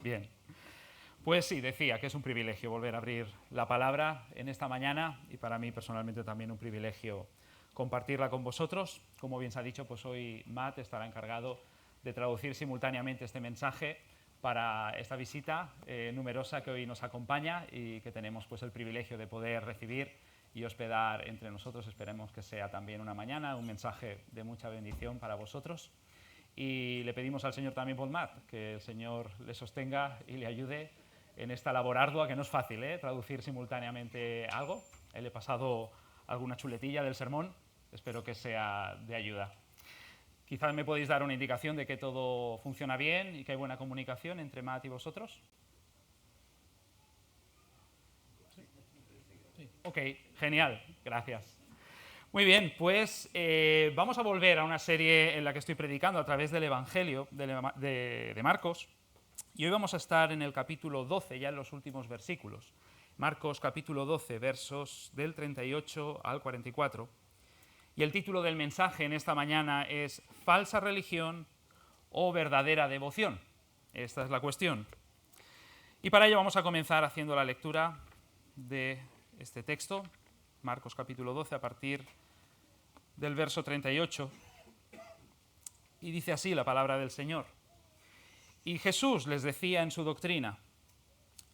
Bien. Pues sí, decía que es un privilegio volver a abrir la palabra en esta mañana y para mí personalmente también un privilegio compartirla con vosotros. Como bien se ha dicho, pues hoy Matt estará encargado de traducir simultáneamente este mensaje para esta visita numerosa que hoy nos acompaña y que tenemos pues el privilegio de poder recibir y hospedar entre nosotros. Esperemos que sea también una mañana, un mensaje de mucha bendición para vosotros. Y le pedimos al Señor también por Matt, que el Señor le sostenga y le ayude en esta labor ardua, que no es fácil, traducir simultáneamente algo. Le he pasado alguna chuletilla del sermón, espero que sea de ayuda. Quizás me podéis dar una indicación de que todo funciona bien y que hay buena comunicación entre Matt y vosotros. Sí. Ok, genial, gracias. Muy bien, pues vamos a volver a una serie en la que estoy predicando a través del Evangelio de Marcos. Y hoy vamos a estar en el capítulo 12, ya en los últimos versículos. Marcos capítulo 12, versos del 38 al 44. Y el título del mensaje en esta mañana es ¿falsa religión o verdadera devoción? Esta es la cuestión. Y para ello vamos a comenzar haciendo la lectura de este texto, Marcos capítulo 12, a partir del verso 38. Y dice así la palabra del Señor. Y Jesús les decía en su doctrina: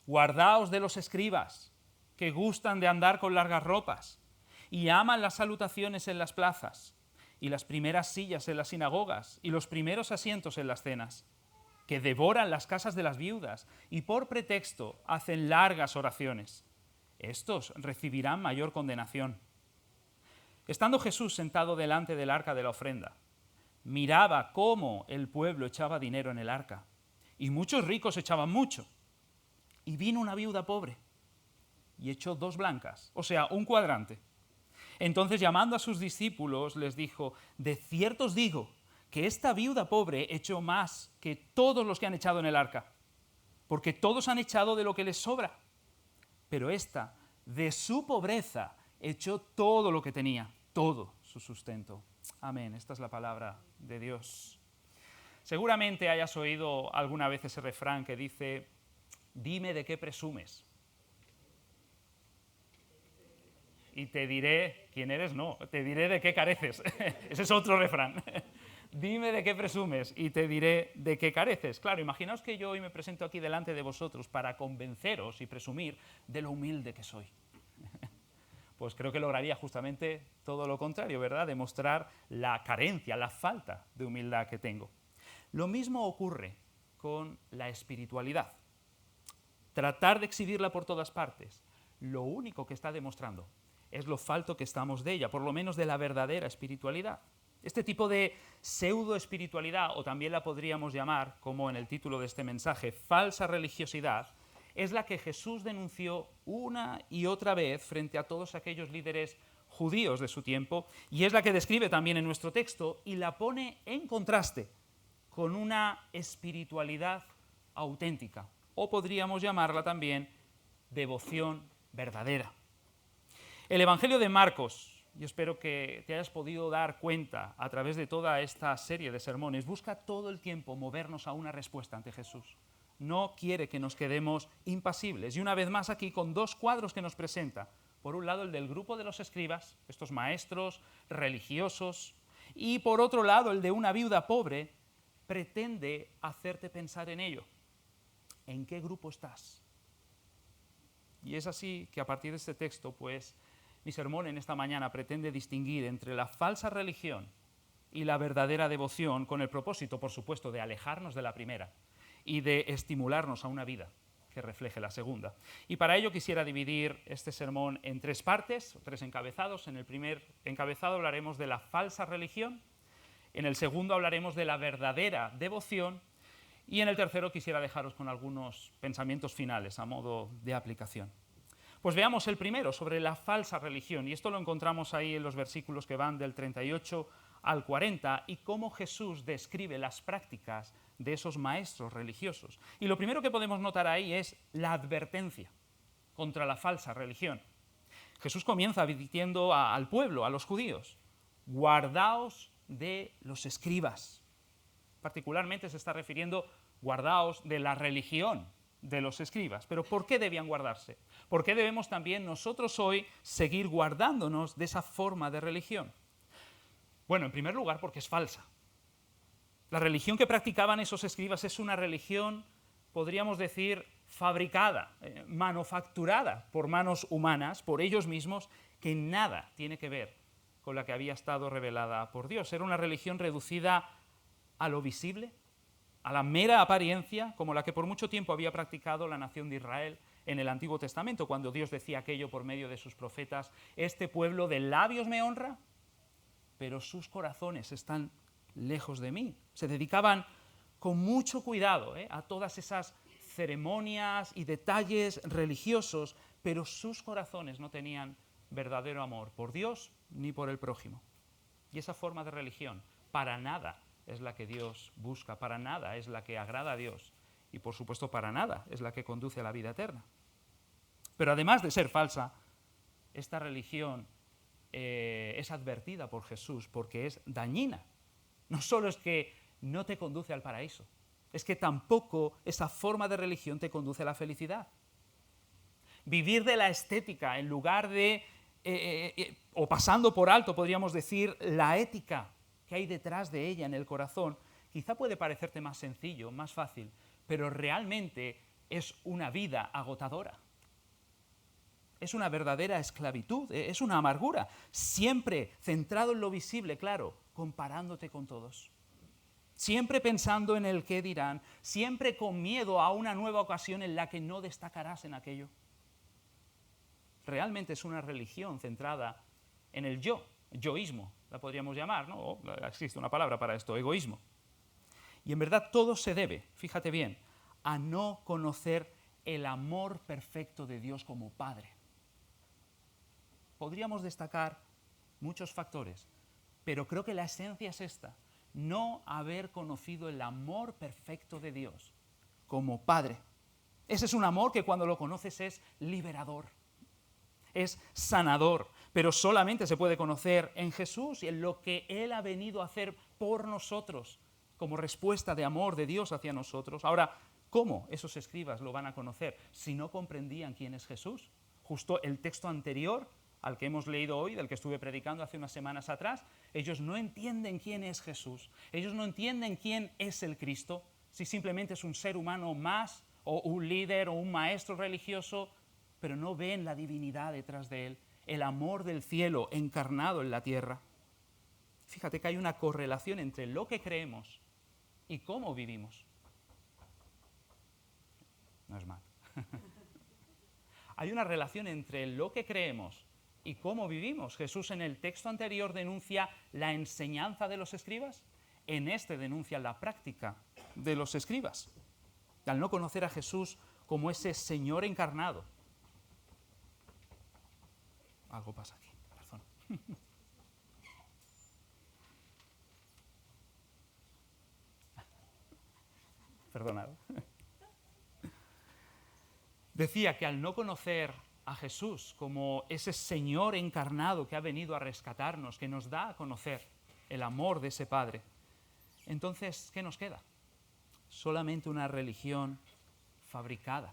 guardaos de los escribas, que gustan de andar con largas ropas, y aman las salutaciones en las plazas, y las primeras sillas en las sinagogas, y los primeros asientos en las cenas, que devoran las casas de las viudas, y por pretexto hacen largas oraciones. Estos recibirán mayor condenación. Estando Jesús sentado delante del arca de la ofrenda, miraba cómo el pueblo echaba dinero en el arca, y muchos ricos echaban mucho. Y vino una viuda pobre y echó 2 blancas, o sea, un cuadrante. Entonces, llamando a sus discípulos, les dijo: de cierto os digo que esta viuda pobre echó más que todos los que han echado en el arca, porque todos han echado de lo que les sobra. Pero esta, de su pobreza, echó todo lo que tenía, todo su sustento. Amén. Esta es la palabra de Dios. Seguramente hayas oído alguna vez ese refrán que dice: dime de qué presumes y te diré quién eres. No, te diré de qué careces. Ese es otro refrán. Dime de qué presumes y te diré de qué careces. Claro, imaginaos que yo hoy me presento aquí delante de vosotros para convenceros y presumir de lo humilde que soy. Pues creo que lograría justamente todo lo contrario, ¿verdad? Demostrar la carencia, la falta de humildad que tengo. Lo mismo ocurre con la espiritualidad. Tratar de exhibirla por todas partes, lo único que está demostrando es lo falto que estamos de ella, por lo menos de la verdadera espiritualidad. Este tipo de pseudo-espiritualidad, o también la podríamos llamar, como en el título de este mensaje, falsa religiosidad, es la que Jesús denunció una y otra vez frente a todos aquellos líderes judíos de su tiempo, y es la que describe también en nuestro texto y la pone en contraste con una espiritualidad auténtica, o podríamos llamarla también devoción verdadera. El Evangelio de Marcos, y espero que te hayas podido dar cuenta a través de toda esta serie de sermones, busca todo el tiempo movernos a una respuesta ante Jesús. No quiere que nos quedemos impasibles. Y una vez más aquí con 2 cuadros que nos presenta. Por un lado el del grupo de los escribas, estos maestros religiosos, y por otro lado el de una viuda pobre, pretende hacerte pensar en ello. ¿En qué grupo estás? Y es así que a partir de este texto, pues, mi sermón en esta mañana pretende distinguir entre la falsa religión y la verdadera devoción, con el propósito, por supuesto, de alejarnos de la primera y de estimularnos a una vida que refleje la segunda. Y para ello quisiera dividir este sermón en 3 partes, 3 encabezados. En el primer encabezado hablaremos de la falsa religión, en el segundo hablaremos de la verdadera devoción y en el tercero quisiera dejaros con algunos pensamientos finales a modo de aplicación. Pues veamos el primero, sobre la falsa religión, y esto lo encontramos ahí en los versículos que van del 38 al 40 y cómo Jesús describe las prácticas de esos maestros religiosos. Y lo primero que podemos notar ahí es la advertencia contra la falsa religión. Jesús comienza advirtiendo al pueblo, a los judíos: guardaos de los escribas. Particularmente se está refiriendo guardaos de la religión de los escribas. Pero ¿por qué debían guardarse? ¿Por qué debemos también nosotros hoy seguir guardándonos de esa forma de religión? Bueno, en primer lugar, porque es falsa. La religión que practicaban esos escribas es una religión, podríamos decir, fabricada, manufacturada por manos humanas, por ellos mismos, que nada tiene que ver con la que había estado revelada por Dios. Era una religión reducida a lo visible, a la mera apariencia, como la que por mucho tiempo había practicado la nación de Israel en el Antiguo Testamento, cuando Dios decía aquello por medio de sus profetas: este pueblo de labios me honra, pero sus corazones están lejos de mí. Se dedicaban con mucho cuidado a todas esas ceremonias y detalles religiosos, pero sus corazones no tenían verdadero amor por Dios ni por el prójimo. Y esa forma de religión para nada es la que Dios busca, para nada es la que agrada a Dios y, por supuesto, para nada es la que conduce a la vida eterna. Pero además de ser falsa, esta religión es advertida por Jesús porque es dañina. No solo es que no te conduce al paraíso, es que tampoco esa forma de religión te conduce a la felicidad. Vivir de la estética en lugar de, o pasando por alto, podríamos decir, la ética que hay detrás de ella en el corazón, quizá puede parecerte más sencillo, más fácil, pero realmente es una vida agotadora. Es una verdadera esclavitud, es una amargura, siempre centrado en lo visible, claro, comparándote con todos. Siempre pensando en el qué dirán, siempre con miedo a una nueva ocasión en la que no destacarás en aquello. Realmente es una religión centrada en el yo, yoísmo, la podríamos llamar, ¿no? O existe una palabra para esto, egoísmo. Y en verdad todo se debe, fíjate bien, a no conocer el amor perfecto de Dios como Padre. Podríamos destacar muchos factores, pero creo que la esencia es esta: no haber conocido el amor perfecto de Dios como Padre. Ese es un amor que cuando lo conoces es liberador, es sanador, pero solamente se puede conocer en Jesús y en lo que Él ha venido a hacer por nosotros, como respuesta de amor de Dios hacia nosotros. Ahora, ¿cómo esos escribas lo van a conocer si no comprendían quién es Jesús? Justo el texto anterior al que hemos leído hoy, del que estuve predicando hace unas semanas atrás, ellos no entienden quién es Jesús, ellos no entienden quién es el Cristo, si simplemente es un ser humano más, o un líder, o un maestro religioso, pero no ven la divinidad detrás de él, el amor del cielo encarnado en la tierra. Fíjate que hay una correlación entre lo que creemos y cómo vivimos. No es mal. Hay una relación entre lo que creemos y cómo vivimos. Jesús en el texto anterior denuncia la enseñanza de los escribas, en este denuncia la práctica de los escribas. Al no conocer a Jesús como ese Señor encarnado. Algo pasa aquí, perdón. Perdonad. Decía que al no conocer a Jesús como ese Señor encarnado que ha venido a rescatarnos, que nos da a conocer el amor de ese Padre, entonces, ¿qué nos queda? Solamente una religión fabricada,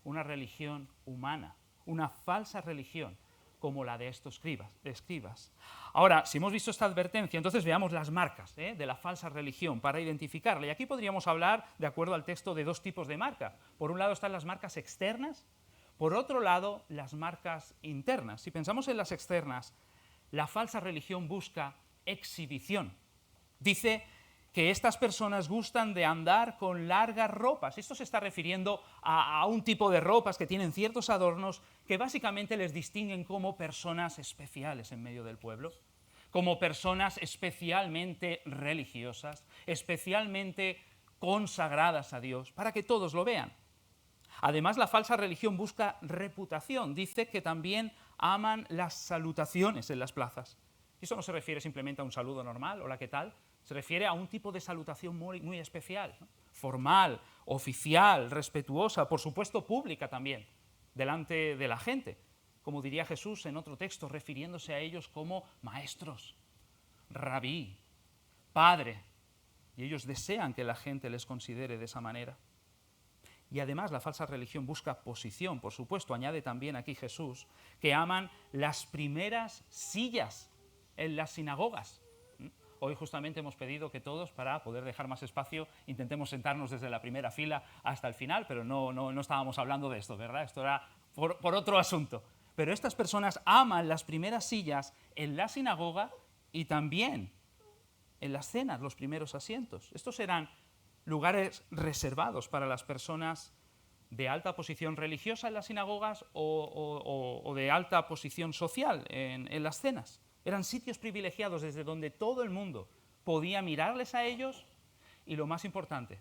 una religión humana, una falsa religión como la de estos escribas. Ahora, si hemos visto esta advertencia, entonces veamos las marcas de la falsa religión para identificarla. Y aquí podríamos hablar, de acuerdo al texto, de dos tipos de marcas. Por un lado están las marcas externas, por otro lado las marcas internas. Si pensamos en las externas, la falsa religión busca exhibición. Dice que estas personas gustan de andar con largas ropas. Esto se está refiriendo a un tipo de ropas que tienen ciertos adornos que básicamente les distinguen como personas especiales en medio del pueblo, como personas especialmente religiosas, especialmente consagradas a Dios, para que todos lo vean. Además, la falsa religión busca reputación. Dice que también aman las salutaciones en las plazas. Esto no se refiere simplemente a un saludo normal, hola, ¿qué tal? Se refiere a un tipo de salutación muy especial, ¿no? Formal, oficial, respetuosa, por supuesto pública también, delante de la gente. Como diría Jesús en otro texto, refiriéndose a ellos como maestros, rabí, padre. y ellos desean que la gente les considere de esa manera. Y además la falsa religión busca posición, por supuesto, añade también aquí Jesús, que aman las primeras sillas en las sinagogas. Hoy justamente hemos pedido que todos, para poder dejar más espacio, intentemos sentarnos desde la primera fila hasta el final, pero no estábamos hablando de esto, ¿verdad? Esto era por otro asunto. Pero estas personas aman las primeras sillas en la sinagoga y también en las cenas, los primeros asientos. Estos eran lugares reservados para las personas de alta posición religiosa en las sinagogas o de alta posición social en las cenas. Eran sitios privilegiados desde donde todo el mundo podía mirarles a ellos y lo más importante,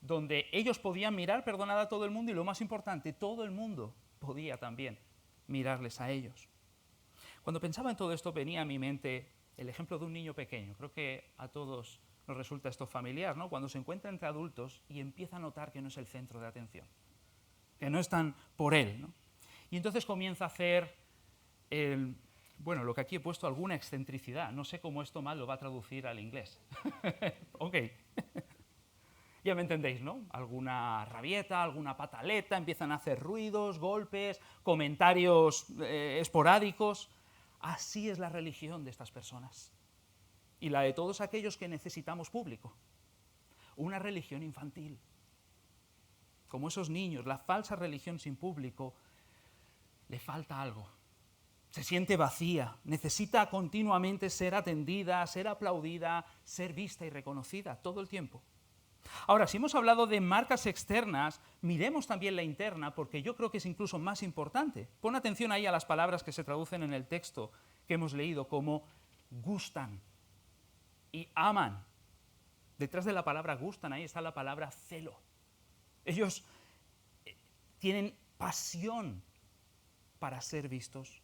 donde ellos podían mirar, perdonad, a todo el mundo y lo más importante, todo el mundo podía también mirarles a ellos. Cuando pensaba en todo esto venía a mi mente el ejemplo de un niño pequeño. Creo que a todos nos resulta esto familiar, ¿no? Cuando se encuentra entre adultos y empieza a notar que no es el centro de atención, que no están por él, ¿no? Y entonces comienza a hacer, lo que aquí he puesto, alguna excentricidad. No sé cómo esto mal lo va a traducir al inglés. Ok. Ya me entendéis, ¿no? Alguna rabieta, alguna pataleta, empiezan a hacer ruidos, golpes, comentarios esporádicos. Así es la religión de estas personas. Y la de todos aquellos que necesitamos público. Una religión infantil. Como esos niños, la falsa religión sin público, le falta algo. Se siente vacía, necesita continuamente ser atendida, ser aplaudida, ser vista y reconocida todo el tiempo. Ahora, si hemos hablado de marcas externas, miremos también la interna, porque yo creo que es incluso más importante. Pon atención ahí a las palabras que se traducen en el texto que hemos leído como gustan y aman. Detrás de la palabra gustan, ahí está la palabra celo. Ellos tienen pasión para ser vistos.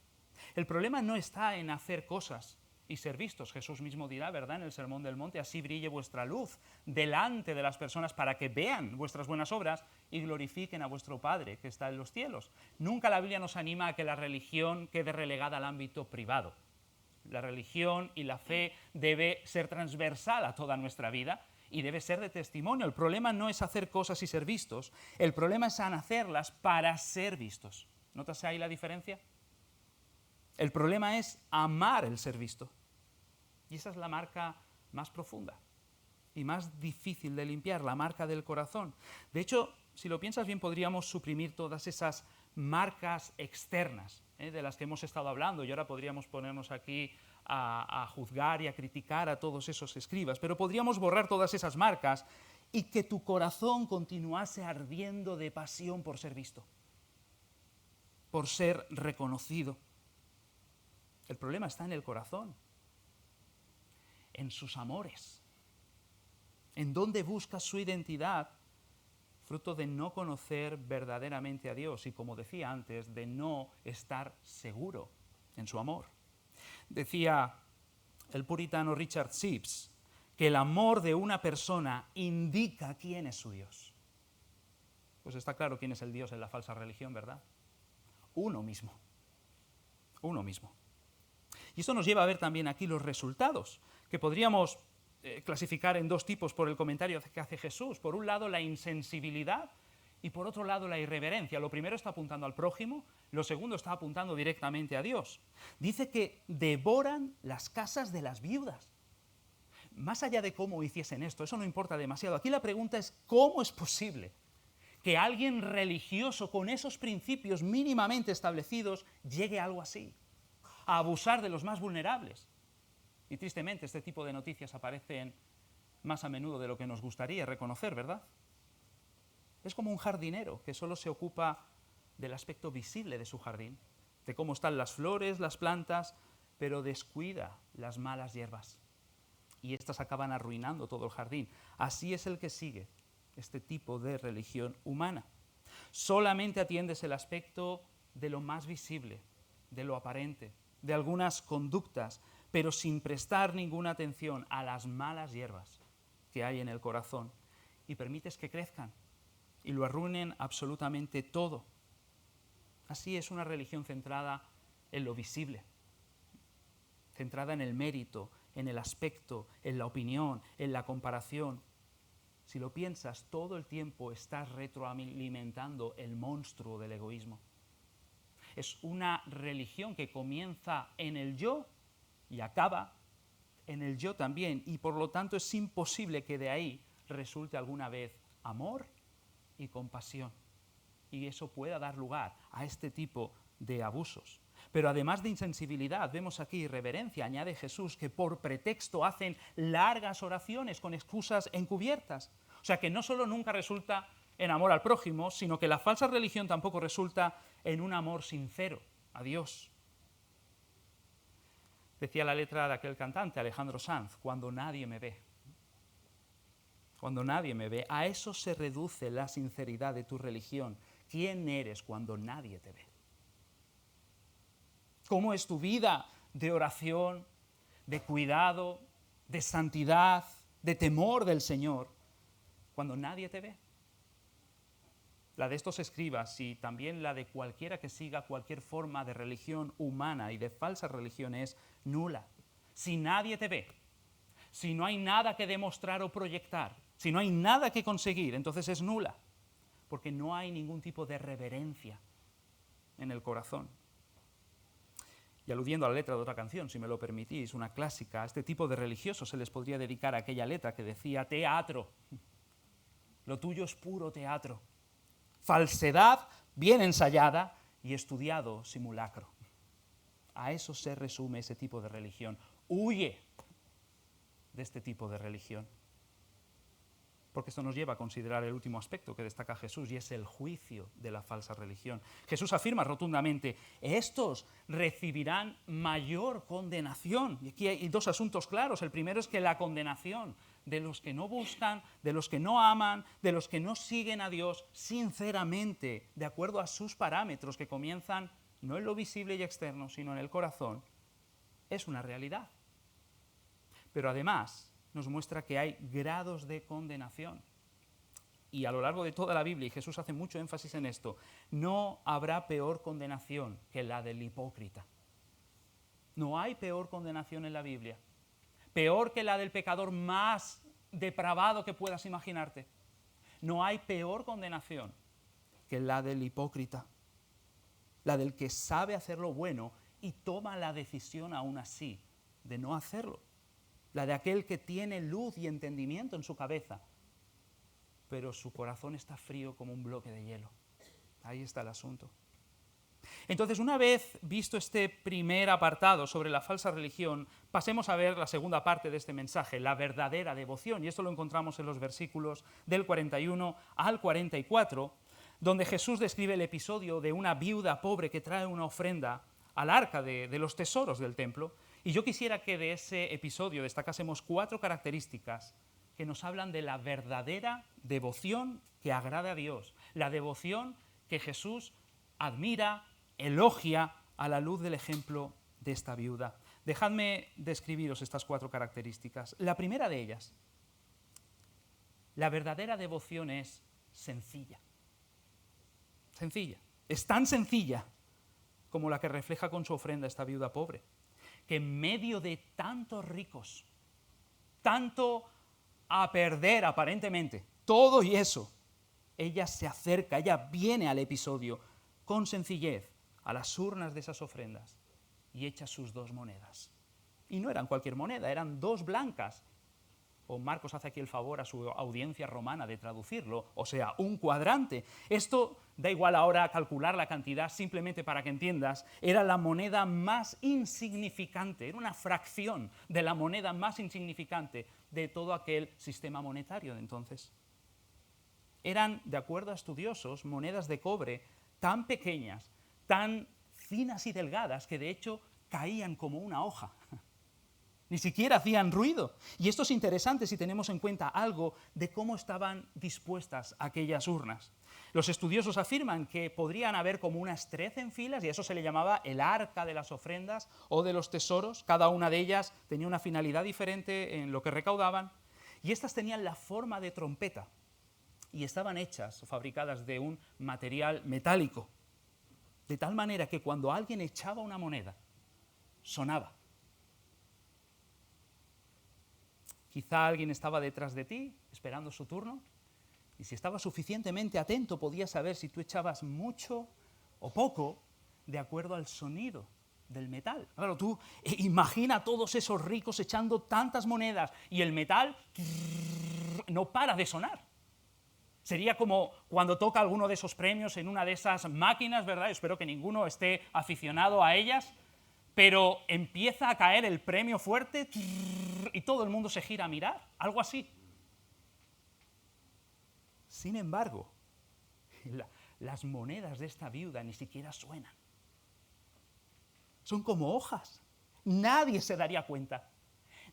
El problema no está en hacer cosas y ser vistos. Jesús mismo dirá, ¿verdad?, en el Sermón del Monte, así brille vuestra luz delante de las personas para que vean vuestras buenas obras y glorifiquen a vuestro Padre que está en los cielos. Nunca la Biblia nos anima a que la religión quede relegada al ámbito privado. La religión y la fe debe ser transversal a toda nuestra vida y debe ser de testimonio. El problema no es hacer cosas y ser vistos, el problema es en hacerlas para ser vistos. ¿Notas ahí la diferencia? El problema es amar el ser visto. Y esa es la marca más profunda y más difícil de limpiar, la marca del corazón. De hecho, si lo piensas bien, podríamos suprimir todas esas marcas externas de las que hemos estado hablando, y ahora podríamos ponernos aquí a juzgar y a criticar a todos esos escribas, pero podríamos borrar todas esas marcas y que tu corazón continuase ardiendo de pasión por ser visto, por ser reconocido. El problema está en el corazón, en sus amores, en dónde busca su identidad, fruto de no conocer verdaderamente a Dios y, como decía antes, de no estar seguro en su amor. Decía el puritano Richard Sibbes que el amor de una persona indica quién es su Dios. Pues está claro quién es el Dios en la falsa religión, ¿verdad? Uno mismo. Uno mismo. Y esto nos lleva a ver también aquí los resultados, que podríamos clasificar en dos tipos por el comentario que hace Jesús. Por un lado, la insensibilidad y por otro lado, la irreverencia. Lo primero está apuntando al prójimo, lo segundo está apuntando directamente a Dios. Dice que devoran las casas de las viudas. Más allá de cómo hiciesen esto, eso no importa demasiado. Aquí la pregunta es, ¿cómo es posible que alguien religioso con esos principios mínimamente establecidos llegue a algo así? A abusar de los más vulnerables. Y tristemente este tipo de noticias aparecen más a menudo de lo que nos gustaría reconocer, ¿verdad? Es como un jardinero que solo se ocupa del aspecto visible de su jardín, de cómo están las flores, las plantas, pero descuida las malas hierbas. Y estas acaban arruinando todo el jardín. Así es el que sigue este tipo de religión humana. Solamente atiendes el aspecto de lo más visible, de lo aparente, de algunas conductas, pero sin prestar ninguna atención a las malas hierbas que hay en el corazón, y permites que crezcan y lo arruinen absolutamente todo. Así es una religión centrada en lo visible, centrada en el mérito en el aspecto, en la opinión, en la comparación. Si lo piensas, todo el tiempo estás retroalimentando el monstruo del egoísmo. Es una religión que comienza en el yo y acaba en el yo también, y por lo tanto es imposible que de ahí resulte alguna vez amor y compasión. Y eso pueda dar lugar a este tipo de abusos. Pero además de insensibilidad, vemos aquí irreverencia, añade Jesús, que por pretexto hacen largas oraciones con excusas encubiertas. O sea que no solo nunca resulta en amor al prójimo, sino que la falsa religión tampoco resulta en un amor sincero a Dios. Decía la letra de aquel cantante, Alejandro Sanz, cuando nadie me ve. Cuando nadie me ve, a eso se reduce la sinceridad de tu religión. ¿Quién eres cuando nadie te ve? ¿Cómo es tu vida de oración, de cuidado, de santidad, de temor del Señor, cuando nadie te ve? La de estos escribas y también la de cualquiera que siga cualquier forma de religión humana y de falsa religión es nula. Si nadie te ve, si no hay nada que demostrar o proyectar, si no hay nada que conseguir, entonces es nula, porque no hay ningún tipo de reverencia en el corazón. Y aludiendo a la letra de otra canción, si me lo permitís, una clásica, a este tipo de religiosos se les podría dedicar a aquella letra que decía teatro. Lo tuyo es puro teatro. Falsedad bien ensayada y estudiado simulacro. A eso se resume ese tipo de religión. Huye de este tipo de religión. Porque esto nos lleva a considerar el último aspecto que destaca Jesús, y es el juicio de la falsa religión. Jesús afirma rotundamente, estos recibirán mayor condenación. Y aquí hay dos asuntos claros. El primero es que la condenación de los que no buscan, de los que no aman, de los que no siguen a Dios sinceramente, de acuerdo a sus parámetros que comienzan no en lo visible y externo, sino en el corazón, es una realidad. Pero además nos muestra que hay grados de condenación. Y a lo largo de toda la Biblia, y Jesús hace mucho énfasis en esto, no habrá peor condenación que la del hipócrita. No hay peor condenación en la Biblia. Peor que la del pecador más depravado que puedas imaginarte. No hay peor condenación que la del hipócrita. La del que sabe hacer lo bueno y toma la decisión aún así de no hacerlo. La de aquel que tiene luz y entendimiento en su cabeza, pero su corazón está frío como un bloque de hielo. Ahí está el asunto. Entonces, una vez visto este primer apartado sobre la falsa religión, pasemos a ver la segunda parte de este mensaje, la verdadera devoción, y esto lo encontramos en los versículos del 41 al 44, donde Jesús describe el episodio de una viuda pobre que trae una ofrenda al arca de los tesoros del templo. Y yo quisiera que de ese episodio destacásemos 4 características que nos hablan de la verdadera devoción que agrada a Dios, la devoción que Jesús admira, elogia a la luz del ejemplo de esta viuda. Dejadme describiros estas 4 características. La primera de ellas, la verdadera devoción es sencilla. Sencilla. Es tan sencilla como la que refleja con su ofrenda esta viuda pobre, que en medio de tantos ricos, tanto a perder aparentemente, todo y eso, ella se acerca, ella viene al episodio con sencillez a las urnas de esas ofrendas y echa sus 2 monedas. Y no eran cualquier moneda, eran 2 blancas. O Marcos hace aquí el favor a su audiencia romana de traducirlo, o sea, un cuadrante. Esto da igual ahora calcular la cantidad, simplemente para que entiendas, era la moneda más insignificante, era una fracción de la moneda más insignificante de todo aquel sistema monetario de entonces. Eran, de acuerdo a estudiosos, monedas de cobre tan pequeñas, tan finas y delgadas, que de hecho caían como una hoja. Ni siquiera hacían ruido. Y esto es interesante si tenemos en cuenta algo de cómo estaban dispuestas aquellas urnas. Los estudiosos afirman que podrían haber como unas 13 en filas, y eso se le llamaba el arca de las ofrendas o de los tesoros. Cada una de ellas tenía una finalidad diferente en lo que recaudaban. Y estas tenían la forma de trompeta y estaban hechas o fabricadas de un material metálico. De tal manera que cuando alguien echaba una moneda, sonaba. Quizá alguien estaba detrás de ti, esperando su turno, y si estabas suficientemente atento podías saber si tú echabas mucho o poco de acuerdo al sonido del metal. Claro, tú imagina a todos esos ricos echando tantas monedas y el metal no para de sonar. Sería como cuando toca alguno de esos premios en una de esas máquinas, ¿verdad? Espero que ninguno esté aficionado a ellas, pero empieza a caer el premio fuerte y todo el mundo se gira a mirar, algo así. Sin embargo, las monedas de esta viuda ni siquiera suenan. Son como hojas. Nadie se daría cuenta.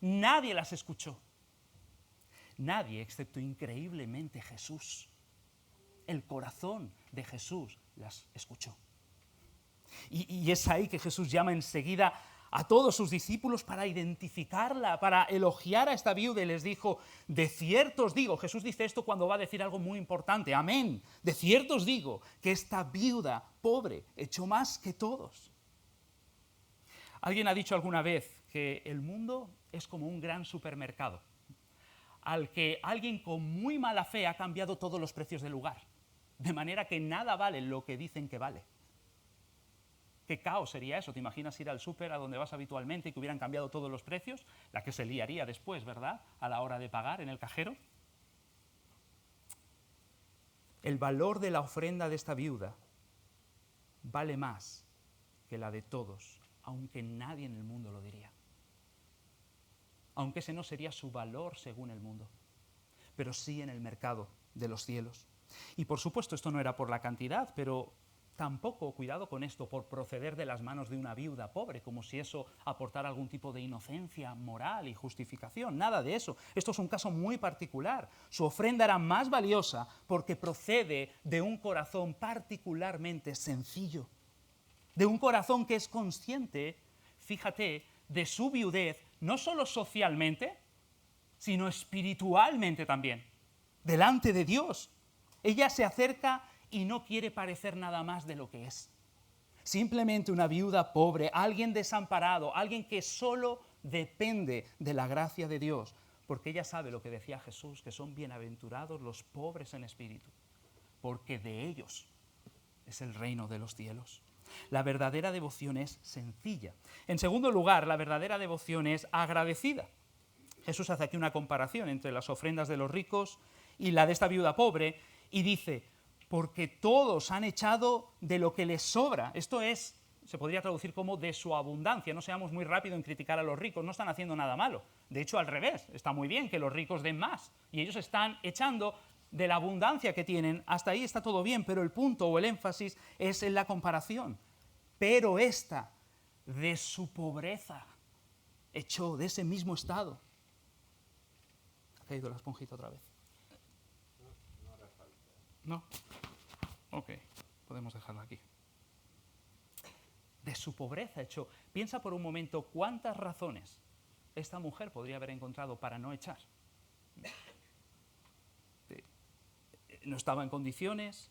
Nadie las escuchó. Nadie, excepto increíblemente Jesús. El corazón de Jesús las escuchó. Y es ahí que Jesús llama enseguida a todos sus discípulos para identificarla, para elogiar a esta viuda, y les dijo: de cierto os digo, Jesús dice esto cuando va a decir algo muy importante, amén, de cierto os digo que esta viuda pobre echó más que todos. Alguien ha dicho alguna vez que el mundo es como un gran supermercado al que alguien con muy mala fe ha cambiado todos los precios del lugar, de manera que nada vale lo que dicen que vale. ¿Qué caos sería eso? ¿Te imaginas ir al súper a donde vas habitualmente y que hubieran cambiado todos los precios? La que se liaría después, ¿verdad? A la hora de pagar en el cajero. El valor de la ofrenda de esta viuda vale más que la de todos, aunque nadie en el mundo lo diría. Aunque ese no sería su valor según el mundo, pero sí en el mercado de los cielos. Y por supuesto esto no era por la cantidad, pero tampoco, cuidado con esto, por proceder de las manos de una viuda pobre, como si eso aportara algún tipo de inocencia moral y justificación. Nada de eso. Esto es un caso muy particular. Su ofrenda era más valiosa porque procede de un corazón particularmente sencillo, de un corazón que es consciente, fíjate, de su viudez, no solo socialmente, sino espiritualmente también, delante de Dios. Ella se acerca y no quiere parecer nada más de lo que es. Simplemente una viuda pobre, alguien desamparado, alguien que solo depende de la gracia de Dios, porque ella sabe lo que decía Jesús, que son bienaventurados los pobres en espíritu, porque de ellos es el reino de los cielos. La verdadera devoción es sencilla. En segundo lugar, la verdadera devoción es agradecida. Jesús hace aquí una comparación entre las ofrendas de los ricos y la de esta viuda pobre y dice: porque todos han echado de lo que les sobra. Esto es, se podría traducir como de su abundancia. No seamos muy rápidos en criticar a los ricos, no están haciendo nada malo. De hecho, al revés, está muy bien que los ricos den más. Y ellos están echando de la abundancia que tienen. Hasta ahí está todo bien, pero el punto o el énfasis es en la comparación. Pero esta, de su pobreza, echó de ese mismo estado. Ha caído la esponjita otra vez. ¿No? Ok, podemos dejarla aquí. De su pobreza echó. Piensa por un momento cuántas razones esta mujer podría haber encontrado para no echar. No estaba en condiciones,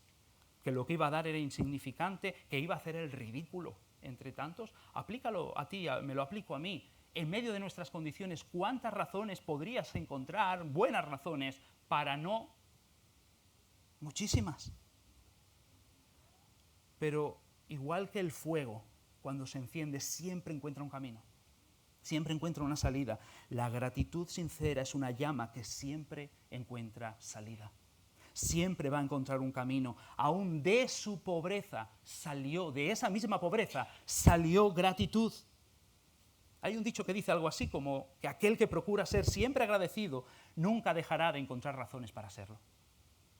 que lo que iba a dar era insignificante, que iba a hacer el ridículo entre tantos. Aplícalo a ti, me lo aplico a mí. En medio de nuestras condiciones, ¿cuántas razones podrías encontrar, buenas razones, para no? Muchísimas. Pero igual que el fuego, cuando se enciende, siempre encuentra un camino. Siempre encuentra una salida. La gratitud sincera es una llama que siempre encuentra salida. Siempre va a encontrar un camino. Aún de su pobreza salió, de esa misma pobreza, salió gratitud. Hay un dicho que dice algo así como que aquel que procura ser siempre agradecido nunca dejará de encontrar razones para serlo.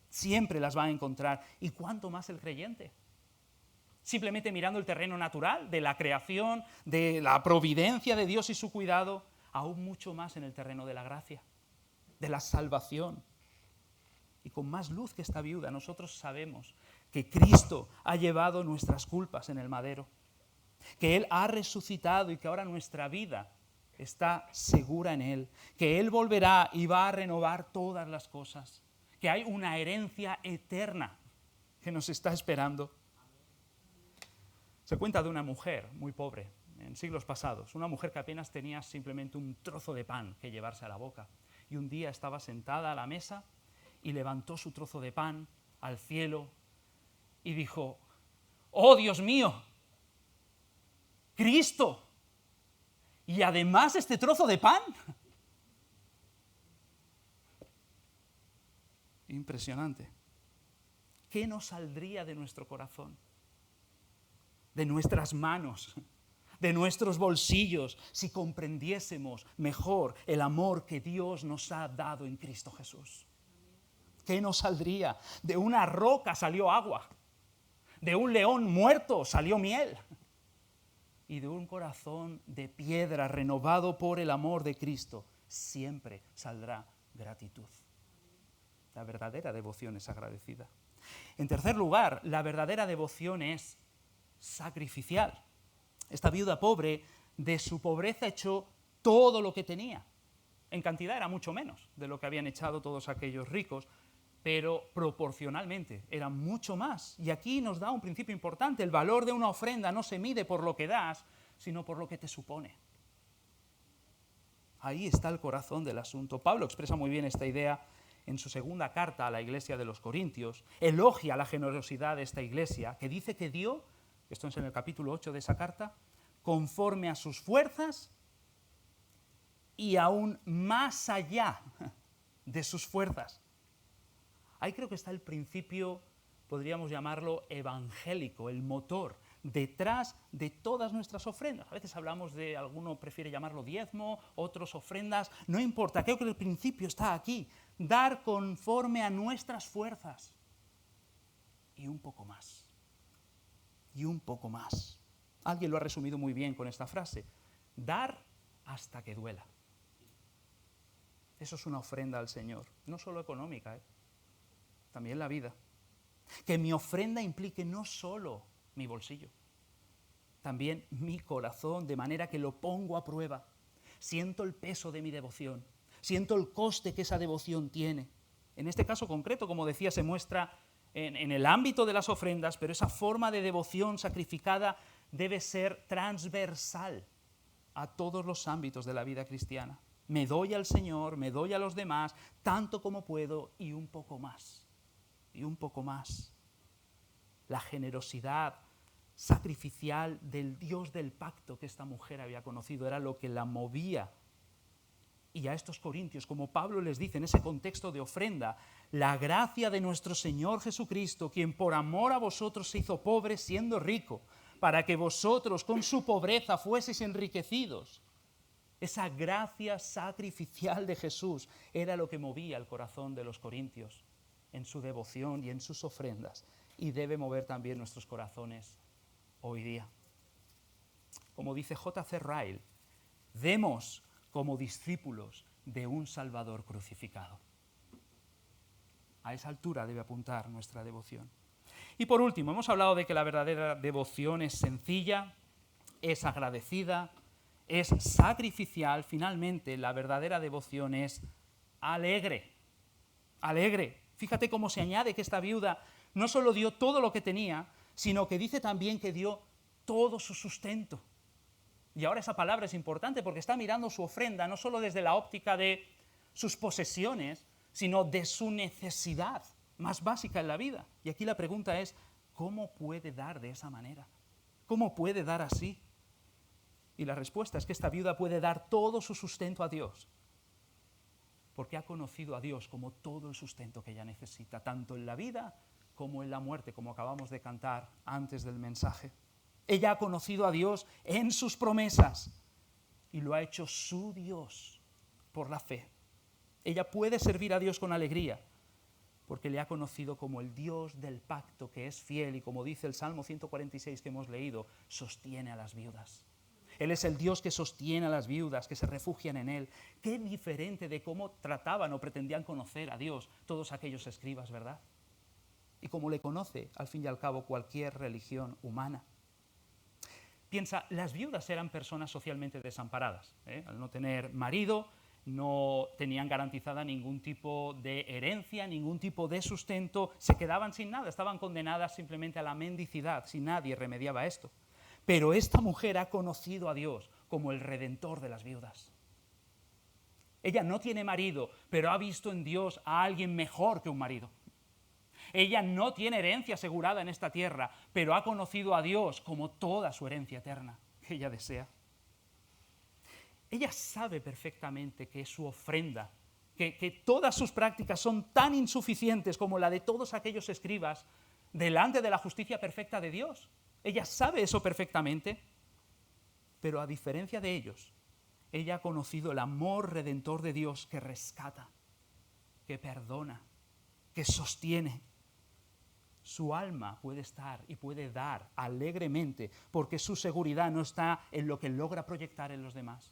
Siempre las va a encontrar. ¿Y cuánto más el creyente? Simplemente mirando el terreno natural de la creación, de la providencia de Dios y su cuidado, aún mucho más en el terreno de la gracia, de la salvación. Y con más luz que esta viuda, nosotros sabemos que Cristo ha llevado nuestras culpas en el madero, que Él ha resucitado y que ahora nuestra vida está segura en Él, que Él volverá y va a renovar todas las cosas, que hay una herencia eterna que nos está esperando. Se cuenta de una mujer muy pobre en siglos pasados, una mujer que apenas tenía simplemente un trozo de pan que llevarse a la boca. y un día estaba sentada a la mesa y levantó su trozo de pan al cielo y dijo: ¡Oh, Dios mío! ¡Cristo! ¿Y además este trozo de pan? Impresionante. ¿Qué nos saldría de nuestro corazón, de nuestras manos, de nuestros bolsillos, si comprendiésemos mejor el amor que Dios nos ha dado en Cristo Jesús? ¿Qué nos saldría? De una roca salió agua, de un león muerto salió miel, y de un corazón de piedra renovado por el amor de Cristo siempre saldrá gratitud. La verdadera devoción es agradecida. En tercer lugar, la verdadera devoción es sacrificial. Esta viuda pobre, de su pobreza echó todo lo que tenía. En cantidad era mucho menos de lo que habían echado todos aquellos ricos, pero proporcionalmente era mucho más. Y aquí nos da un principio importante: el valor de una ofrenda no se mide por lo que das, sino por lo que te supone. Ahí está el corazón del asunto. Pablo expresa muy bien esta idea en su segunda carta a la iglesia de los Corintios. Elogia la generosidad de esta iglesia, que dice que dio, esto es en el capítulo 8 de esa carta, conforme a sus fuerzas y aún más allá de sus fuerzas. Ahí creo que está el principio, podríamos llamarlo evangélico, el motor detrás de todas nuestras ofrendas. A veces hablamos de, alguno prefiere llamarlo diezmo, otros ofrendas, no importa, creo que el principio está aquí: dar conforme a nuestras fuerzas y un poco más, y un poco más. Alguien lo ha resumido muy bien con esta frase: dar hasta que duela. Eso es una ofrenda al Señor, no solo económica, también la vida. Que mi ofrenda implique no solo mi bolsillo, también mi corazón, de manera que lo pongo a prueba. Siento el peso de mi devoción, siento el coste que esa devoción tiene. En este caso concreto, como decía, se muestra en el ámbito de las ofrendas, pero esa forma de devoción sacrificada debe ser transversal a todos los ámbitos de la vida cristiana. Me doy al Señor, me doy a los demás, tanto como puedo y un poco más. Y un poco más. La generosidad sacrificial del Dios del pacto que esta mujer había conocido era lo que la movía. Y a estos corintios, como Pablo les dice en ese contexto de ofrenda: la gracia de nuestro Señor Jesucristo, quien por amor a vosotros se hizo pobre siendo rico, para que vosotros con su pobreza fueseis enriquecidos. Esa gracia sacrificial de Jesús era lo que movía el corazón de los corintios en su devoción y en sus ofrendas, y debe mover también nuestros corazones hoy día. Como dice J.C. Ryle, demos como discípulos de un Salvador crucificado. A esa altura debe apuntar nuestra devoción. Y por último, hemos hablado de que la verdadera devoción es sencilla, es agradecida, es sacrificial. Finalmente, la verdadera devoción es alegre. Alegre. Fíjate cómo se añade que esta viuda no solo dio todo lo que tenía, sino que dice también que dio todo su sustento. Y ahora esa palabra es importante porque está mirando su ofrenda no solo desde la óptica de sus posesiones, sino de su necesidad más básica en la vida. Y aquí la pregunta es: ¿cómo puede dar de esa manera? ¿Cómo puede dar así? Y la respuesta es que esta viuda puede dar todo su sustento a Dios, porque ha conocido a Dios como todo el sustento que ella necesita, tanto en la vida como en la muerte, como acabamos de cantar antes del mensaje. Ella ha conocido a Dios en sus promesas y lo ha hecho su Dios por la fe. Ella puede servir a Dios con alegría porque le ha conocido como el Dios del pacto, que es fiel y, como dice el Salmo 146 que hemos leído, sostiene a las viudas. Él es el Dios que sostiene a las viudas, que se refugian en Él. Qué diferente de cómo trataban o pretendían conocer a Dios todos aquellos escribas, ¿verdad? Y como le conoce, al fin y al cabo, cualquier religión humana. Piensa, las viudas eran personas socialmente desamparadas. Al no tener marido, no tenían garantizada ningún tipo de herencia, ningún tipo de sustento, se quedaban sin nada, estaban condenadas simplemente a la mendicidad, si nadie remediaba esto. Pero esta mujer ha conocido a Dios como el Redentor de las viudas. Ella no tiene marido, pero ha visto en Dios a alguien mejor que un marido. Ella no tiene herencia asegurada en esta tierra, pero ha conocido a Dios como toda su herencia eterna que ella desea. Ella sabe perfectamente que su ofrenda, que todas sus prácticas son tan insuficientes como la de todos aquellos escribas delante de la justicia perfecta de Dios. Ella sabe eso perfectamente, pero a diferencia de ellos, ella ha conocido el amor redentor de Dios que rescata, que perdona, que sostiene. Su alma puede estar y puede dar alegremente porque su seguridad no está en lo que logra proyectar en los demás.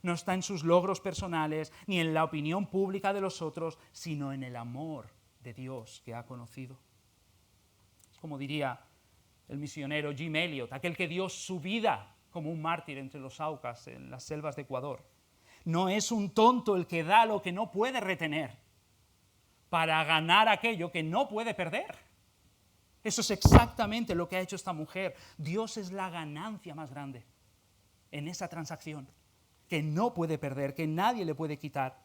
No está en sus logros personales ni en la opinión pública de los otros, sino en el amor de Dios que ha conocido. Es como diría el misionero Jim Elliot, aquel que dio su vida como un mártir entre los Aucas en las selvas de Ecuador. No es un tonto el que da lo que no puede retener para ganar aquello que no puede perder. Eso es exactamente lo que ha hecho esta mujer. Dios es la ganancia más grande en esa transacción, que no puede perder, que nadie le puede quitar.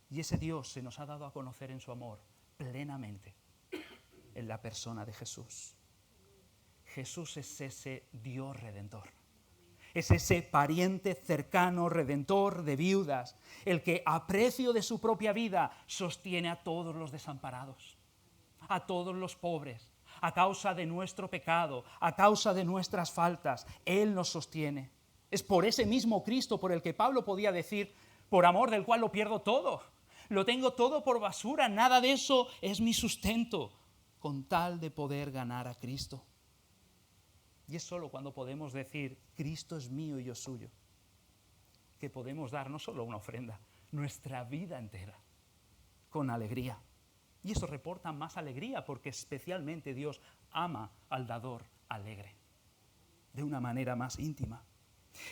Y ese Dios se nos ha dado a conocer en su amor plenamente en la persona de Jesús. Jesús es ese Dios redentor. Es ese pariente cercano, redentor de viudas, el que a precio de su propia vida sostiene a todos los desamparados, a todos los pobres, a causa de nuestro pecado, a causa de nuestras faltas. Él nos sostiene. Es por ese mismo Cristo por el que Pablo podía decir, por amor del cual lo pierdo todo, lo tengo todo por basura, nada de eso es mi sustento, con tal de poder ganar a Cristo. Y es solo cuando podemos decir, Cristo es mío y yo suyo, que podemos dar no solo una ofrenda, nuestra vida entera, con alegría. Y eso reporta más alegría, porque especialmente Dios ama al dador alegre, de una manera más íntima.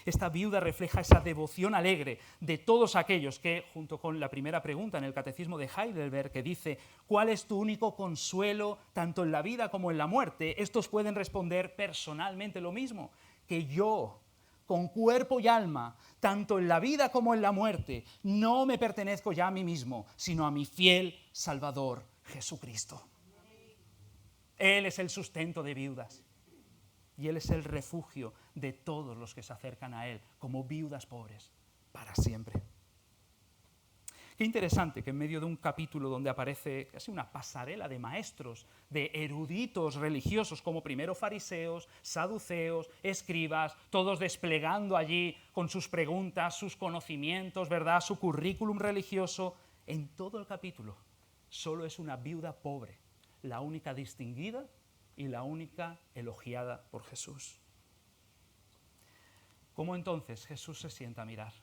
Esta viuda refleja esa devoción alegre de todos aquellos que, junto con la primera pregunta en el Catecismo de Heidelberg, que dice, ¿cuál es tu único consuelo tanto en la vida como en la muerte? Estos pueden responder personalmente lo mismo, que yo, con cuerpo y alma, tanto en la vida como en la muerte, no me pertenezco ya a mí mismo, sino a mi fiel Salvador Jesucristo. Él es el sustento de viudas. Y Él es el refugio de todos los que se acercan a Él, como viudas pobres, para siempre. Qué interesante que en medio de un capítulo donde aparece casi una pasarela de maestros, de eruditos religiosos, como primero fariseos, saduceos, escribas, todos desplegando allí con sus preguntas, sus conocimientos, ¿verdad?, su currículum religioso, en todo el capítulo solo es una viuda pobre, la única distinguida y la única elogiada por Jesús. ¿Cómo entonces Jesús se sienta a mirar?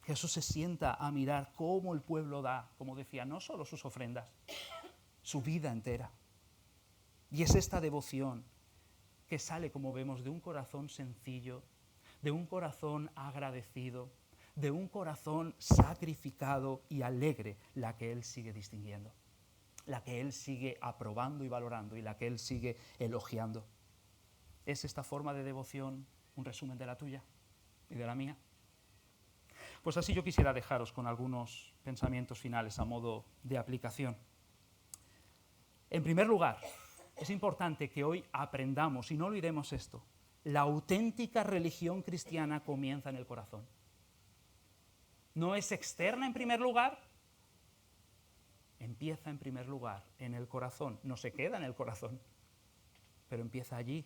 Jesús se sienta a mirar cómo el pueblo da, como decía, no solo sus ofrendas, su vida entera. Y es esta devoción que sale, como vemos, de un corazón sencillo, de un corazón agradecido, de un corazón sacrificado y alegre, la que Él sigue distinguiendo, la que Él sigue aprobando y valorando y la que Él sigue elogiando. ¿Es esta forma de devoción un resumen de la tuya y de la mía? Pues así yo quisiera dejaros con algunos pensamientos finales a modo de aplicación. En primer lugar, es importante que hoy aprendamos, y no olvidemos esto, la auténtica religión cristiana comienza en el corazón. No es externa en primer lugar, empieza en primer lugar en el corazón, no se queda en el corazón, pero empieza allí.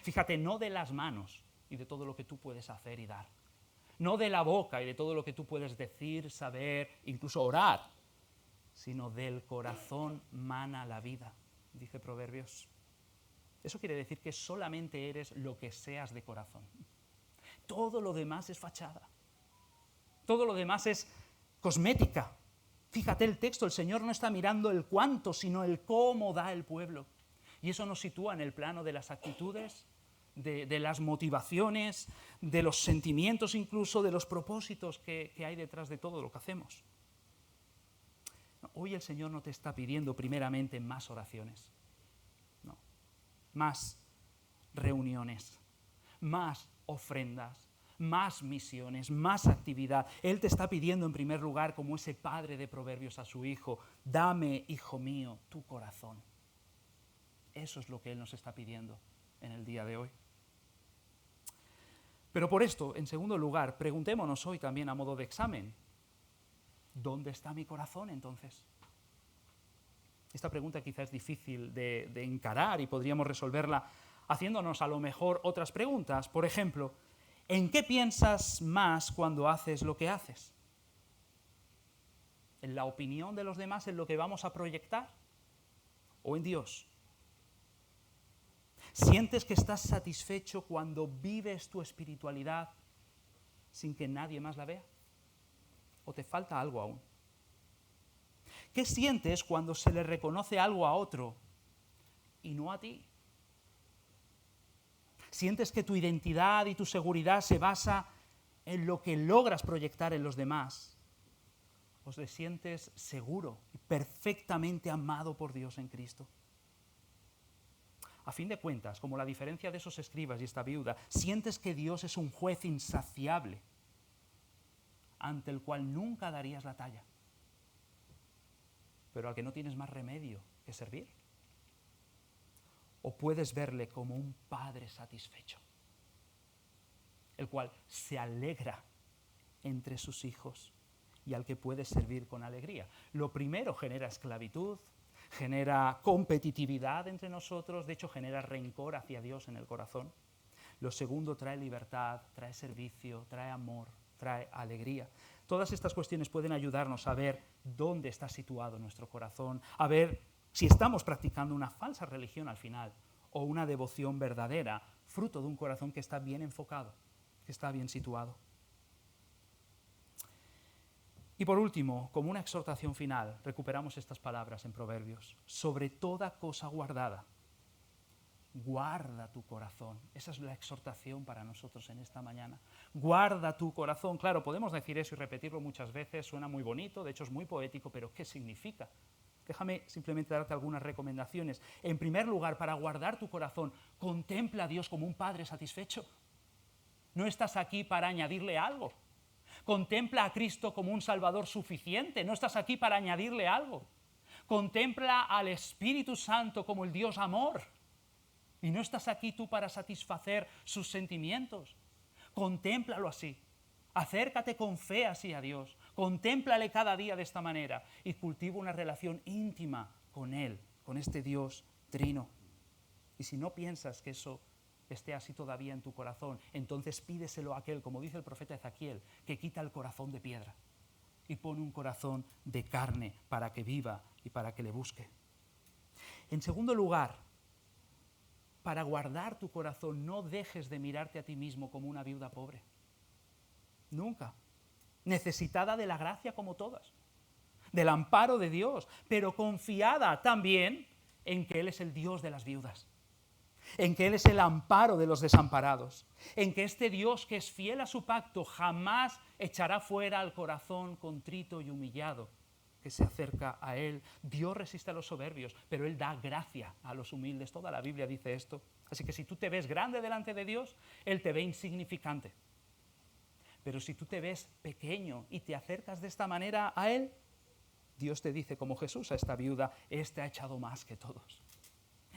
Fíjate, no de las manos y de todo lo que tú puedes hacer y dar, no de la boca y de todo lo que tú puedes decir, saber, incluso orar, sino del corazón mana la vida, dice Proverbios. Eso quiere decir que solamente eres lo que seas de corazón. Todo lo demás es fachada, todo lo demás es cosmética. Fíjate el texto, el Señor no está mirando el cuánto, sino el cómo da el pueblo. Y eso nos sitúa en el plano de las actitudes, de las motivaciones, de los sentimientos incluso, de los propósitos que hay detrás de todo lo que hacemos. Hoy el Señor no te está pidiendo primeramente más oraciones, no, más reuniones, más ofrendas, más misiones, más actividad. Él te está pidiendo en primer lugar, como ese padre de Proverbios a su hijo, dame, hijo mío, tu corazón. Eso es lo que Él nos está pidiendo en el día de hoy. Pero por esto, en segundo lugar, preguntémonos hoy también a modo de examen, ¿dónde está mi corazón entonces? Esta pregunta quizás es difícil de encarar y podríamos resolverla haciéndonos a lo mejor otras preguntas. Por ejemplo, ¿en qué piensas más cuando haces lo que haces? ¿En la opinión de los demás, en lo que vamos a proyectar? ¿O en Dios? ¿Sientes que estás satisfecho cuando vives tu espiritualidad sin que nadie más la vea? ¿O te falta algo aún? ¿Qué sientes cuando se le reconoce algo a otro y no a ti? ¿Sientes que tu identidad y tu seguridad se basa en lo que logras proyectar en los demás? ¿O te sientes seguro y perfectamente amado por Dios en Cristo? A fin de cuentas, como la diferencia de esos escribas y esta viuda, sientes que Dios es un juez insaciable ante el cual nunca darías la talla, pero al que no tienes más remedio que servir. O puedes verle como un padre satisfecho, el cual se alegra entre sus hijos y al que puedes servir con alegría. Lo primero genera esclavitud, genera competitividad entre nosotros, de hecho genera rencor hacia Dios en el corazón. Lo segundo trae libertad, trae servicio, trae amor, trae alegría. Todas estas cuestiones pueden ayudarnos a ver dónde está situado nuestro corazón, a ver si estamos practicando una falsa religión al final o una devoción verdadera, fruto de un corazón que está bien enfocado, que está bien situado. Y por último, como una exhortación final, recuperamos estas palabras en Proverbios. Sobre toda cosa guardada, guarda tu corazón. Esa es la exhortación para nosotros en esta mañana. Guarda tu corazón. Claro, podemos decir eso y repetirlo muchas veces, suena muy bonito, de hecho es muy poético, pero ¿qué significa? Déjame simplemente darte algunas recomendaciones. En primer lugar, para guardar tu corazón, contempla a Dios como un padre satisfecho. No estás aquí para añadirle algo. Contempla a Cristo como un Salvador suficiente, no estás aquí para añadirle algo. Contempla al Espíritu Santo como el Dios amor, y no estás aquí tú para satisfacer sus sentimientos. Contémplalo así, acércate con fe así a Dios, contémplale cada día de esta manera y cultiva una relación íntima con Él, con este Dios trino. Y si no piensas que eso esté así todavía en tu corazón, entonces pídeselo a aquel, como dice el profeta Ezequiel, que quita el corazón de piedra y pone un corazón de carne para que viva y para que le busque. En segundo lugar, para guardar tu corazón, no dejes de mirarte a ti mismo como una viuda pobre. Nunca. Necesitada de la gracia como todas, del amparo de Dios, pero confiada también en que Él es el Dios de las viudas, en que Él es el amparo de los desamparados, en que este Dios que es fiel a su pacto jamás echará fuera al corazón contrito y humillado que se acerca a Él. Dios resiste a los soberbios, pero Él da gracia a los humildes. Toda la Biblia dice esto. Así que si tú te ves grande delante de Dios, Él te ve insignificante. Pero si tú te ves pequeño y te acercas de esta manera a Él, Dios te dice, como Jesús a esta viuda, este ha echado más que todos.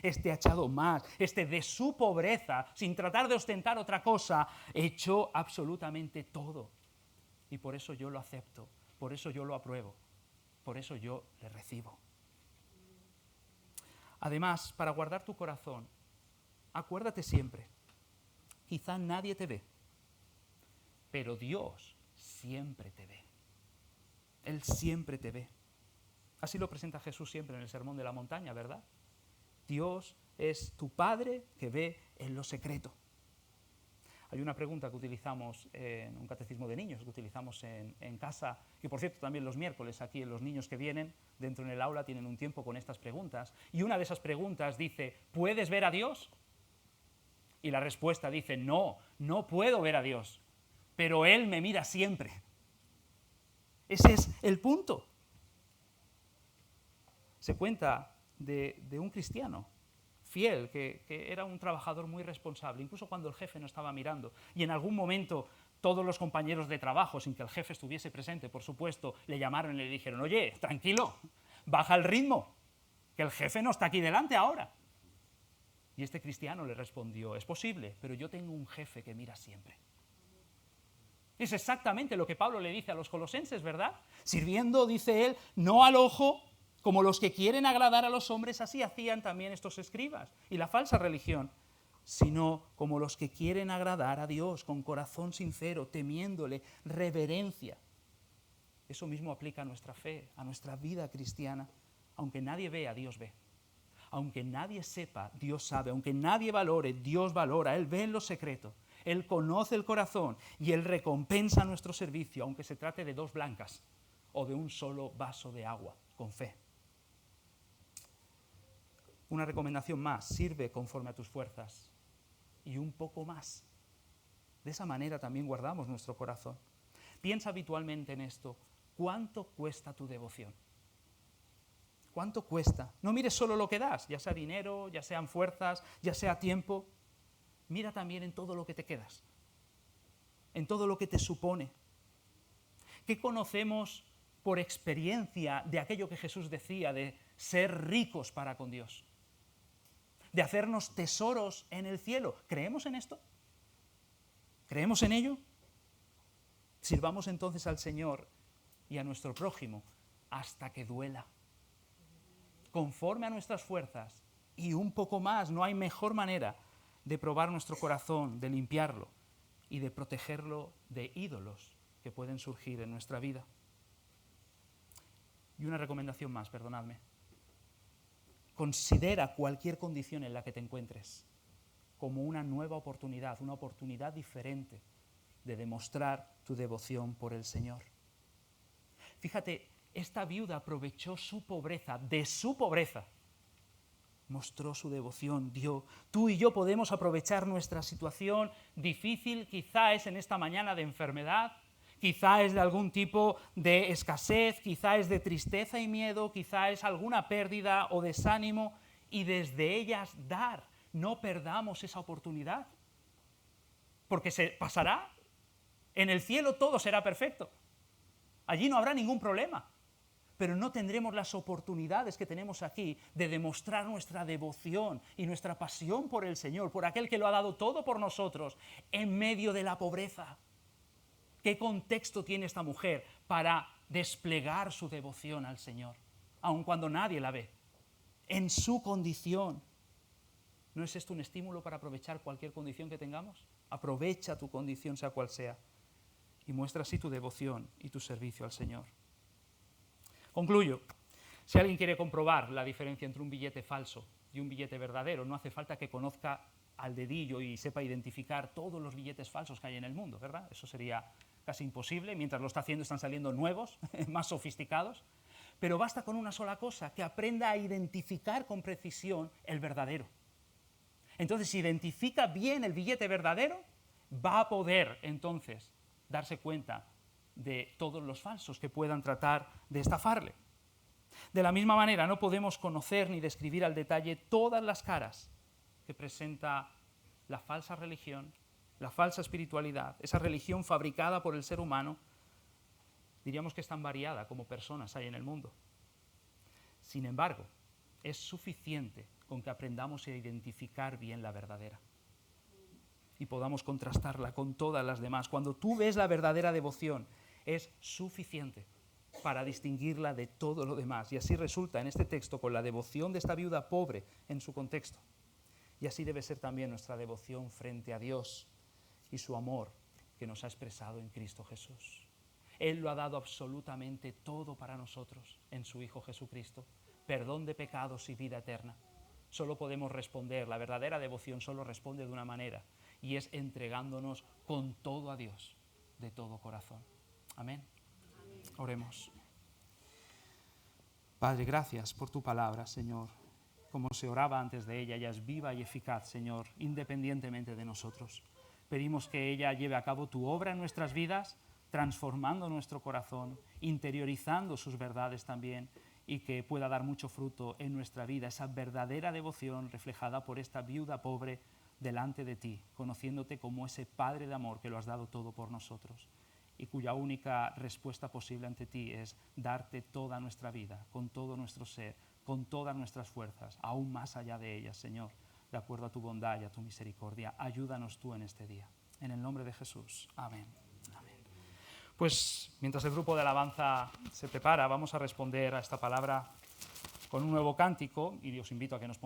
Este ha echado más, este de su pobreza, sin tratar de ostentar otra cosa, echó absolutamente todo. Y por eso yo lo acepto, por eso yo lo apruebo, por eso yo le recibo. Además, para guardar tu corazón, acuérdate siempre, quizá nadie te ve, pero Dios siempre te ve. Él siempre te ve. Así lo presenta Jesús siempre en el Sermón de la Montaña, ¿verdad? Dios es tu Padre que ve en lo secreto. Hay una pregunta que utilizamos en un catecismo de niños, que utilizamos en casa, y por cierto también los miércoles aquí los niños que vienen dentro en el aula tienen un tiempo con estas preguntas, y una de esas preguntas dice, ¿puedes ver a Dios? Y la respuesta dice, no, no puedo ver a Dios, pero Él me mira siempre. Ese es el punto. Se cuenta de un cristiano fiel, que era un trabajador muy responsable, incluso cuando el jefe no estaba mirando, y en algún momento Todos los compañeros de trabajo, sin que el jefe estuviese presente, por supuesto, le llamaron y le dijeron, oye, tranquilo, baja el ritmo, que el jefe no está aquí delante ahora. Y este cristiano le respondió, es posible, pero yo tengo un jefe que mira siempre. Es exactamente lo que Pablo le dice a los colosenses, ¿verdad? Sirviendo, dice él, no al ojo, como los que quieren agradar a los hombres, así hacían también estos escribas y la falsa religión, sino como los que quieren agradar a Dios con corazón sincero, temiéndole, reverencia. Eso mismo aplica a nuestra fe, a nuestra vida cristiana. Aunque nadie vea, Dios ve. Aunque nadie sepa, Dios sabe. Aunque nadie valore, Dios valora. Él ve en lo secreto. Él conoce el corazón y Él recompensa nuestro servicio, aunque se trate de 2 blancas o de un solo vaso de agua, con fe. Una recomendación más, sirve conforme a tus fuerzas y un poco más. De esa manera también guardamos nuestro corazón. Piensa habitualmente en esto. ¿Cuánto cuesta tu devoción? ¿Cuánto cuesta? No mires solo lo que das, ya sea dinero, ya sean fuerzas, ya sea tiempo. Mira también en todo lo que te quedas, en todo lo que te supone. ¿Qué conocemos por experiencia de aquello que Jesús decía de ser ricos para con Dios? De hacernos tesoros en el cielo. ¿Creemos en esto? ¿Creemos en ello? Sirvamos entonces al Señor y a nuestro prójimo hasta que duela. Conforme a nuestras fuerzas y un poco más. No hay mejor manera de probar nuestro corazón, de limpiarlo y de protegerlo de ídolos que pueden surgir en nuestra vida. Y una recomendación más, perdonadme. Considera cualquier condición en la que te encuentres como una nueva oportunidad, una oportunidad diferente de demostrar tu devoción por el Señor. Fíjate, esta viuda aprovechó su pobreza, de su pobreza, mostró su devoción, dio. Tú y yo podemos aprovechar nuestra situación difícil, quizá es en esta mañana de enfermedad, quizá es de algún tipo de escasez, quizá es de tristeza y miedo, quizá es alguna pérdida o desánimo, y desde ellas dar. No perdamos esa oportunidad, porque se pasará. En el cielo todo será perfecto. Allí no habrá ningún problema. Pero no tendremos las oportunidades que tenemos aquí de demostrar nuestra devoción y nuestra pasión por el Señor, por aquel que lo ha dado todo por nosotros, en medio de la pobreza. ¿Qué contexto tiene esta mujer para desplegar su devoción al Señor, aun cuando nadie la ve? En su condición. ¿No es esto un estímulo para aprovechar cualquier condición que tengamos? Aprovecha tu condición, sea cual sea, y muestra así tu devoción y tu servicio al Señor. Concluyo. Si alguien quiere comprobar la diferencia entre un billete falso y un billete verdadero, no hace falta que conozca al dedillo y sepa identificar todos los billetes falsos que hay en el mundo, ¿verdad? Eso sería casi imposible. Mientras lo está haciendo están saliendo nuevos, más sofisticados. Pero basta con una sola cosa, que aprenda a identificar con precisión el verdadero. Entonces, si identifica bien el billete verdadero, va a poder entonces darse cuenta de todos los falsos que puedan tratar de estafarle. De la misma manera, no podemos conocer ni describir al detalle todas las caras que presenta la falsa religión, la falsa espiritualidad, esa religión fabricada por el ser humano. Diríamos que es tan variada como personas hay en el mundo. Sin embargo, es suficiente con que aprendamos a identificar bien la verdadera y podamos contrastarla con todas las demás. Cuando tú ves la verdadera devoción, es suficiente para distinguirla de todo lo demás. Y así resulta en este texto con la devoción de esta viuda pobre en su contexto. Y así debe ser también nuestra devoción frente a Dios y su amor que nos ha expresado en Cristo Jesús. Él lo ha dado absolutamente todo para nosotros en su Hijo Jesucristo. Perdón de pecados y vida eterna. Solo podemos responder, la verdadera devoción solo responde de una manera, y es entregándonos con todo a Dios, de todo corazón. Amén. Amén. Oremos. Padre, gracias por tu palabra, Señor. Como se oraba antes de ella, ella es viva y eficaz, Señor, independientemente de nosotros. Pedimos que ella lleve a cabo tu obra en nuestras vidas, transformando nuestro corazón, interiorizando sus verdades también, y que pueda dar mucho fruto en nuestra vida, esa verdadera devoción reflejada por esta viuda pobre, delante de ti, conociéndote como ese Padre de amor que lo has dado todo por nosotros y cuya única respuesta posible ante ti es darte toda nuestra vida, con todo nuestro ser, con todas nuestras fuerzas, aún más allá de ellas, Señor, de acuerdo a tu bondad y a tu misericordia. Ayúdanos tú en este día. En el nombre de Jesús. Amén. Amén. Pues mientras el grupo de alabanza se prepara, vamos a responder a esta palabra con un nuevo cántico y os invito a que nos pongamos